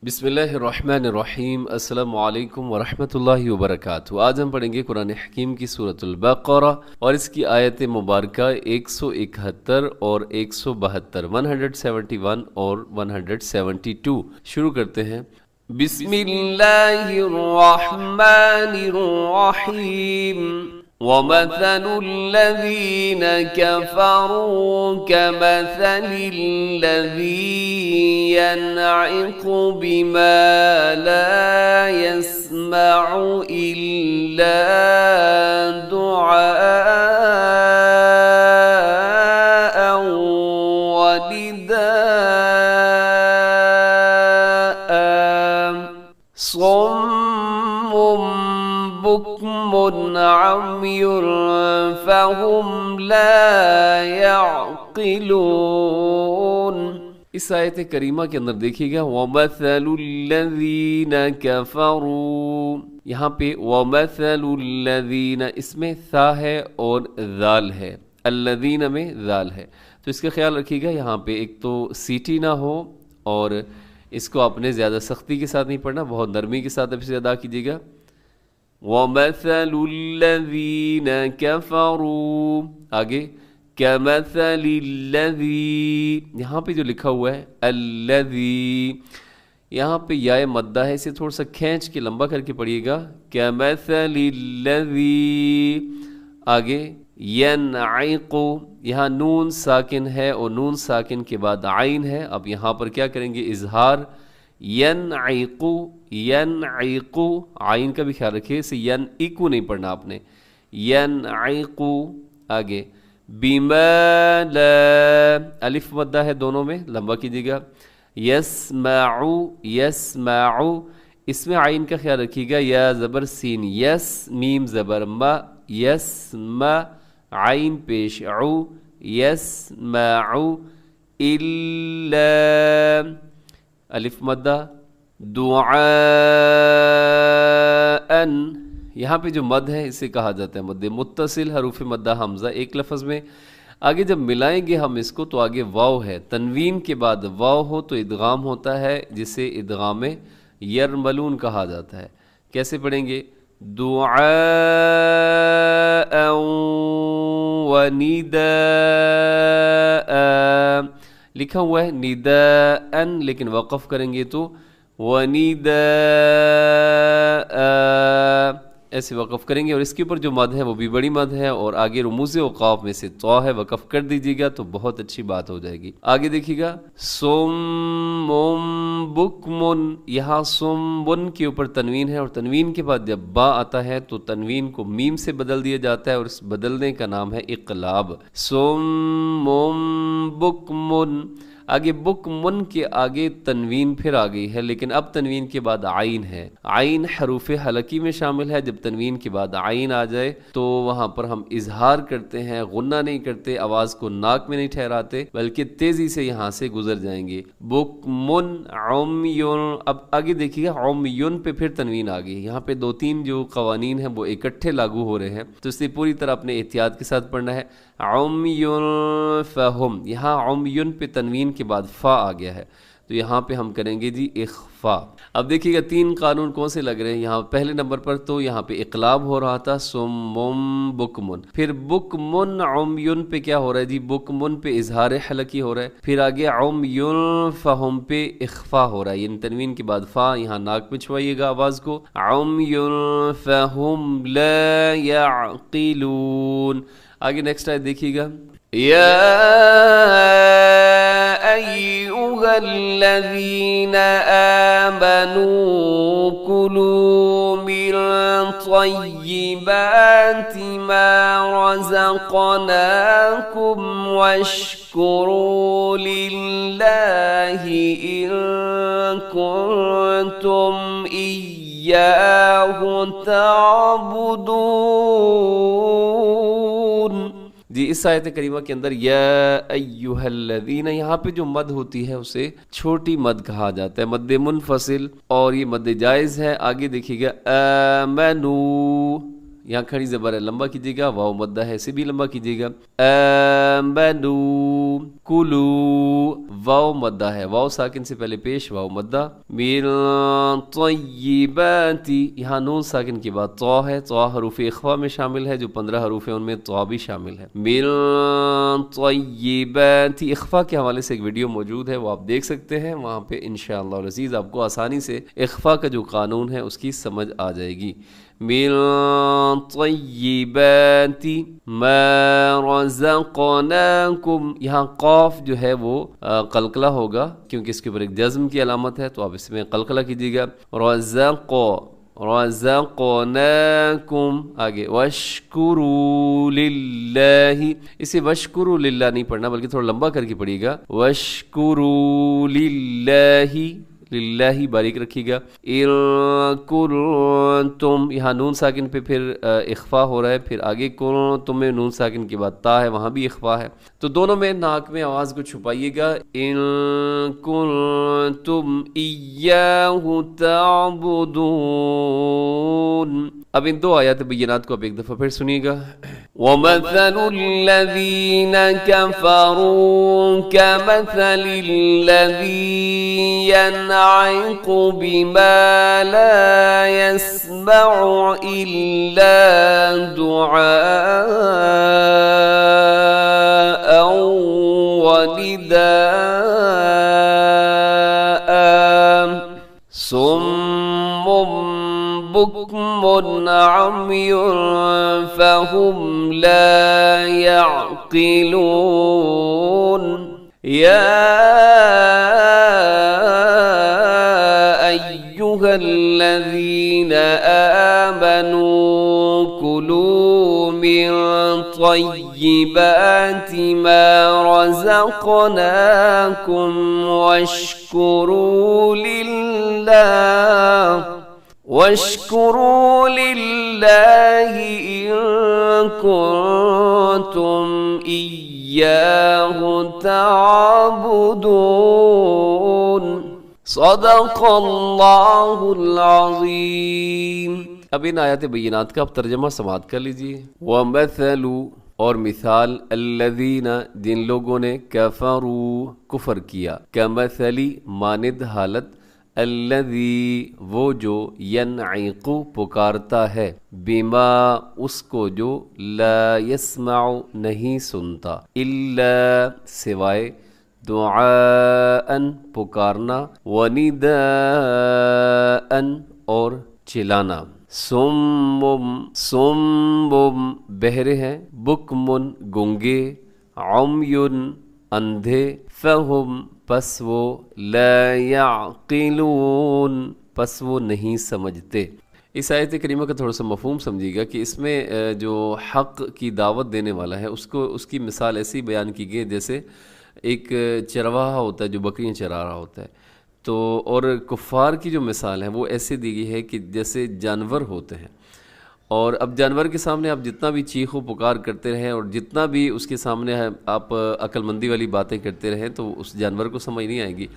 बिस्मिल्लाहिर्रहमानिर्रहीम। अस्सलामु अलैकुम वरहमतुल्लाहि वबरकातुहू। आज हम पढ़ेंगे कुरान हकीम की सूरतुल बक़रा और इसकी आयत मुबारका 171 और 172, 171 और 172। शुरू करते हैं। बिस्मिल्लाहिर्रहमानिर्रहीम। وَمَثَلُ الَّذِينَ كَفَرُوا كَمَثَلِ الَّذِي يَنْعِقُ بِمَا لَا يَسْمَعُ إِلَّا دُعَاءً وَنِدَاءً صُمٌّ بُكْمٌ عَمْيٌ فَهُمْ لَا يَعْقِلُونَ۔ اس آیت کریمہ کے اندر دیکھیے گا وَمَثَلُ الَّذِينَ كَفَرُوا، یہاں پہ وَمَثَلُ الَّذِينَ اس میں ثا ہے اور ذال ہے، الذین میں ذال ہے، تو اس کا خیال رکھیے گا یہاں پہ ایک تو سیٹی نہ ہو اور اس کو آپ نے زیادہ سختی کے ساتھ نہیں پڑھنا، بہت نرمی کے ساتھ اسے ادا کیجیے گا۔ وَمَثَلُ الَّذِينَ كَفَرُوا، آگے كَمَثَلِ الَّذِي، یہاں پہ جو لکھا ہوا ہے الَّذِي، یہاں پہ یائے مدہ ہے، اسے تھوڑا سا کھینچ کے لمبا کر کے پڑھیے گا، كَمَثَلِ الَّذِي، آگے يَنْعِقُ، یہاں نون ساکن ہے اور نون ساکن کے بعد عین ہے، اب یہاں پر کیا کریں گے اظہار، ینعیقو، ینعیقو، عین کا بھی خیال رکھیے، اسے ینعیقو نہیں پڑھنا آپ نے، ینعیقو، آگے بما لا، الف مدہ ہے دونوں میں، لمبا کیجیے گا، یسمعو، یسمعو، اس میں عین کا خیال رکھیے گا، یا زبر سین، یس میم زبر ما، یسمع، عین پیش عو، یسمعو، الا، الف مدہ، دعاءً، یہاں پہ جو مد ہے اسے کہا جاتا ہے مد متصل، حروف مدہ حمزہ ایک لفظ میں، آگے جب ملائیں گے ہم اس کو تو آگے واو ہے، تنوین کے بعد واو ہو تو ادغام ہوتا ہے، جسے ادغام یرملون کہا جاتا ہے۔ کیسے پڑھیں گے؟ دعاءً ونداء، لکھا ہوا ہے نداءً لیکن وقف کریں گے تو ونداء، ایسے وقف کریں گے، اور اس کے اوپر جو مد ہے وہ بھی بڑی مد ہے، اور آگے رموز اوقاف میں سے تو ہے، وقف کر دیجیے گا تو بہت اچھی بات ہو جائے گی۔ آگے دیکھیے گا صم بکمن، یہاں صم کے اوپر تنوین ہے، اور تنوین کے بعد جب با آتا ہے تو تنوین کو میم سے بدل دیا جاتا ہے، اور اس بدلنے کا نام ہے اقلاب۔ صم بکمن، آگے بکمن کے آگے تنوین پھر آ گئی ہے، لیکن اب تنوین کے بعد عین ہے، عین حروف حلقی میں شامل ہے، جب تنوین کے بعد عین آ جائے تو وہاں پر ہم اظہار کرتے ہیں، غنہ نہیں کرتے، آواز کو ناک میں نہیں ٹھہراتے بلکہ تیزی سے یہاں سے گزر جائیں گے۔ بکمن عمیون، اب آگے دیکھیے گا عمیون پہ پھر تنوین آ گئی، یہاں پہ دو تین جو قوانین ہیں وہ اکٹھے لاگو ہو رہے ہیں، تو اس لیے پوری طرح اپنے احتیاط کے ساتھ پڑھنا ہے۔ عمیون فہم، یہاں عمیون پہ تنوین کے بعد فا آ گیا ہے، تو یہاں پہ ہم کریں گے جی اخفا۔ اب دیکھیے گا تین قانون کون سے لگ رہے ہیں یہاں، پہلے نمبر پر تو یہاں پہ اقلاب ہو رہا تھا سمم بکمن، پھر بکمن عمیون پہ کیا ہو رہا ہے جی، بکمن پہ اظہار حلقی ہو رہا ہے، پھر آگے عمیون فہم پہ اخفا ہو رہا ہے، یعنی تنوین کے بعد فا، یہاں ناک میں چھوائیے گا آواز کو، عمیون فہم لا یعقلون۔ آگے نیکسٹ آیت دیکھیے گا، یا ایہا الذین آمنوا کلوا من طیبات ما رزقناکم واشکروا للہ ان کنتم ایاہ تعبدون۔ جی اس آیت کریمہ کے اندر یا ایہا الذین، یہاں پہ جو مد ہوتی ہے اسے چھوٹی مد کہا جاتا ہے، مد منفصل، اور یہ مد جائز ہے۔ آگے دیکھیے گا آمنو، यहाँ खड़ी ज़बर है, लंबा कीजिएगा, वाव मद्दा है, इसे भी लंबा कीजिएगा। आमनू कुलू, वाव मद्दा है, वाव साकिन से पहले पेश, वाव मद्दा। मिन तय्यिबाती, यहाँ नून साकिन के बाद तो है, तो हरूफ इख्फा में शामिल है, जो 15 हरूफ है उनमें तो भी शामिल है। मिन तय्यिबाती, इख्फा के हवाले से एक वीडियो मौजूद है, वो आप देख सकते हैं, वहाँ पे इंशाअल्लाह अज़ीज़ आपको आसानी से इख्फा का जो कानून है उसकी समझ आ जाएगी। मिन तय्यिबाती मा रज़क़नाकुम, यहाँ क़ाफ जो है वो कलकला होगा क्योंकि इसके ऊपर एक जज़्म की अलामत है, तो आप इसमें कलकला कीजिएगा। रज़क़नाकुम, आगे वश्कुरू लिल्लाहि, इसे वश्कुरू लिल्लाह नहीं पढ़ना बल्कि थोड़ा लंबा करके पढ़िएगा। वश्कुरू लिल्लाहि, लिल्लाही बारीक रखिएगा। इन कुंतुम, यहाँ नून साकिन पे फिर इख्फा हो रहा है, फिर आगे कुंतुम में नून साकिन के बाद ता है, वहाँ भी इख्फा है, तो दोनों में नाक में आवाज़ को छुपाइएगा। इन कुंतुम इय्याहु ता'बुदून। अब इन दो आयत बय्यनात को आप एक दफ़ा फिर सुनिएगा। वमथलुल्लज़ीन कफ़रू कमथलिल्लज़ी यन'iक़ु बिमा ला यस्म'उ इल्ला दुआअन व निदाअन सुम्मुम बुक्मुन अम्युन फहुम ला यअक़िलून। या अय्युहल्लज़ीना आमनू कुलू मिन तय्यिबाति मा रज़क़नाकुम वश्कुरू लिल्लाहि इन कुंतुम इय्याहु ता'बुदून। सदक़ल्लाहुल अज़ीम। अब इन आयत बय्यनात का आप तर्जमा समाअत कर लीजिए। वमथलु, और मिसाल, अल्लज़ीना, जिन लोगों ने, कफ़रू, कुफर किया, कमथली, मानिद हालत, अल्लज़ी, वो जो, यन'iक़ु, पुकारता है, बिमा, उसको जो, ला यस्मउ, नहीं सुनता, इल्ला, सिवाय, दुआअन, पुकारना, व निदाअन, और चिल्लाना। सुम्मुम, बहरे हैं, बुकमुन, गूंगे, उम्युन, अंधे, फहुम, पस वो, ला यअक़िलून, पस वो नहीं समझते। इस आयत करीमा का थोड़ा सा मफ़हूम समझिएगा कि इसमें जो हक़ की दावत देने वाला है उसकी मिसाल ऐसी बयान की गई जैसे एक चरवाहा होता है जो बकरियां चरा रहा होता है, तो और कुफ़ार की जो मिसाल है वो ऐसे दी गई है कि जैसे जानवर होते हैं, और अब जानवर के सामने आप जितना भी चीखो पुकार करते रहें और जितना भी उसके सामने है आप अक्लमंदी वाली बातें करते रहें तो उस जानवर को समझ नहीं आएगी।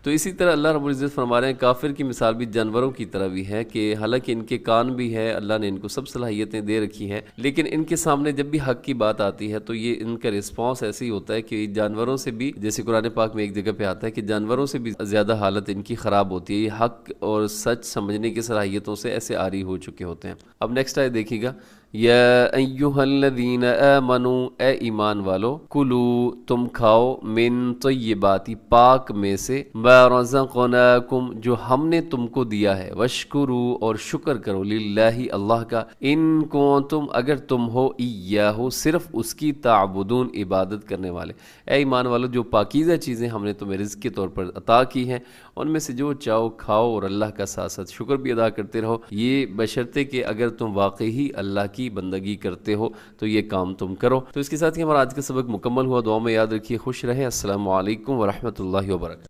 तो इसी तरह अल्लाह रब्बुल इज़्ज़त फरमा रहे हैं काफिर की मिसाल भी जानवरों की तरह भी है कि हालांकि इनके कान भी है, अल्लाह ने इनको सब सलाहियतें दे रखी हैं, लेकिन इनके सामने जब भी हक़ की बात आती है तो ये इनका रिस्पॉन्स ऐसे ही होता है कि जानवरों से भी, जैसे कुरान पाक में एक जगह पे आता है कि जानवरों से भी ज़्यादा हालत इनकी ख़राब होती है, ये हक़ और सच समझने की सलाहियतों से ऐसे आरी हो चुके होते हैं। अब नेक्स्ट आयत देखिएगा, या अय्युहल्लज़ीना आमनू, ए ईमान वालो, कुलू, तुम खाओ, मिन तय्यिबाति, पाक में से, मा रज़क़नाकुम, जो हमने तुमको दिया है, वश्कुरू, और शुक्र करो, लिल्लाहि, अल्लाह का, इन कुंतुम, अगर तुम हो, इय्याहु, सिर्फ उसकी, ताबुदून, इबादत करने वाले। ए ईमान वालो, जो पाकीज़ा चीज़ें हमने तुम्हें रिज़्क़ के तौर पर अता की हैं उनमें से जो चाहो खाओ और अल्लाह का साथ साथ शुक्र भी अदा करते रहो, ये बशर्ते कि अगर तुम वाकई ही अल्लाह की बंदगी करते हो तो ये काम तुम करो। तो इसके साथ ही हमारा आज का सबक मुकम्मल हुआ। दुआ में याद रखिए, खुश रहें। अस्सलामु अलैकुम व रहमतुल्लाहि व बरकातहू।